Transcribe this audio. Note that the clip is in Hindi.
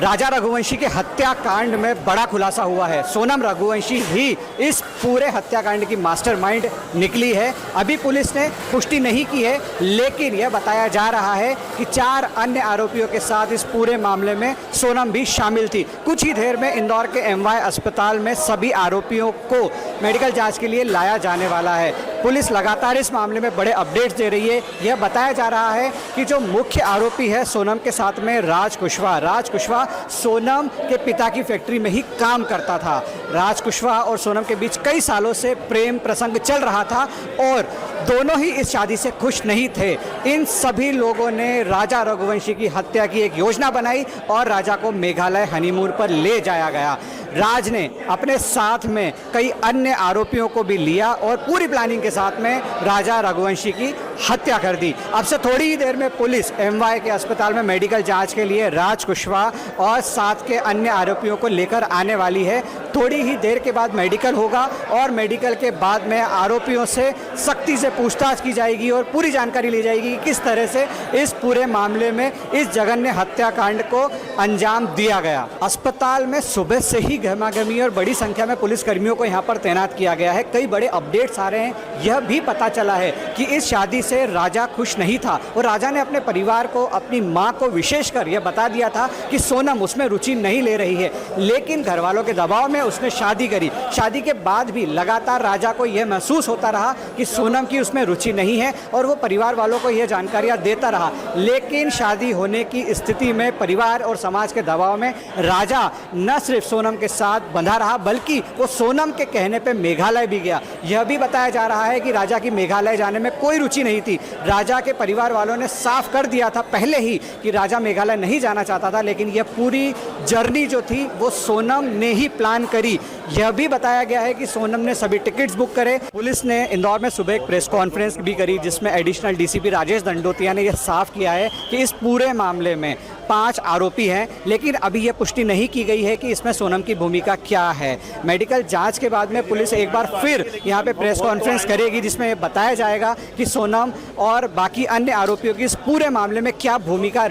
राजा रघुवंशी के हत्याकांड में बड़ा खुलासा हुआ है। सोनम रघुवंशी ही इस पूरे हत्याकांड की मास्टरमाइंड निकली है। अभी पुलिस ने पुष्टि नहीं की है, लेकिन यह बताया जा रहा है कि 4 अन्य आरोपियों के साथ इस पूरे मामले में सोनम भी शामिल थी। कुछ ही देर में इंदौर के MY अस्पताल में सभी आरोपियों को मेडिकल जांच के लिए लाया जाने वाला है। पुलिस लगातार इस मामले में बड़े अपडेट्स दे रही है। यह बताया जा रहा है कि जो मुख्य आरोपी है सोनम के साथ में राज कुशवाहा सोनम के पिता की फैक्ट्री में ही काम करता था। राज कुशवाहा और सोनम के बीच कई सालों से प्रेम प्रसंग चल रहा था और दोनों ही इस शादी से खुश नहीं थे। इन सभी लोगों ने राजा रघुवंशी की हत्या की एक योजना बनाई और राजा को मेघालय हनीमून पर ले जाया गया। राज ने अपने साथ में कई अन्य आरोपियों को भी लिया और पूरी प्लानिंग के साथ में राजा रघुवंशी की हत्या कर दी। अब से थोड़ी ही देर में पुलिस MY के अस्पताल में मेडिकल जांच के लिए राज कुशवाहा और 7 के अन्य आरोपियों को लेकर आने वाली है। थोड़ी ही देर के बाद मेडिकल होगा और मेडिकल के बाद में आरोपियों से सख्ती से पूछताछ की जाएगी और पूरी जानकारी ली जाएगी कि किस तरह से इस पूरे मामले में इस जघन्य हत्याकांड को अंजाम दिया गया। अस्पताल में सुबह से ही गहमागहमी और बड़ी संख्या में पुलिसकर्मियों को यहाँ पर तैनात किया गया है। कई बड़े अपडेट्स आ रहे हैं। यह भी पता चला है कि इस शादी से राजा खुश नहीं था और राजा ने अपने परिवार को, अपनी मां को विशेषकर यह बता दिया था कि सोनम उसमें रुचि नहीं ले रही है, लेकिन घर वालों के दबाव में उसने शादी करी। शादी के बाद भी लगातार राजा को यह महसूस होता रहा कि सोनम की उसमें रुचि नहीं है और वो परिवार वालों को यह जानकारियां देता रहा। लेकिन शादी होने की स्थिति में परिवार और समाज के दबाव में राजा न सिर्फ सोनम के साथ बंधा रहा, बल्कि वो सोनम के कहने पे मेघालय भी गया। यह भी बताया जा रहा है कि राजा की मेघालय जाने में कोई रुचि नहीं थी। राजा के परिवार वालों ने साफ कर दिया था पहले ही कि राजा मेघालय नहीं जाना चाहता था, लेकिन यह पूरी जर्नी जो थी वो सोनम ने ही प्लान करी। यह भी बताया गया है कि सोनम ने सभी टिकट्स बुक करे। पुलिस ने इंदौर में सुबह एक प्रेस कॉन्फ्रेंस भी करी, जिसमें एडिशनल DCP राजेश दंडोतिया ने यह साफ किया है कि इस पूरे मामले में 5 आरोपी हैं, लेकिन अभी यह पुष्टि नहीं की गई है कि इसमें सोनम की भूमिका क्या है। मेडिकल जांच के बाद में पुलिस एक बार फिर यहां पे प्रेस कॉन्फ्रेंस करेगी, जिसमें बताया जाएगा कि सोनम और बाकी अन्य आरोपियों की इस पूरे मामले में क्या भूमिका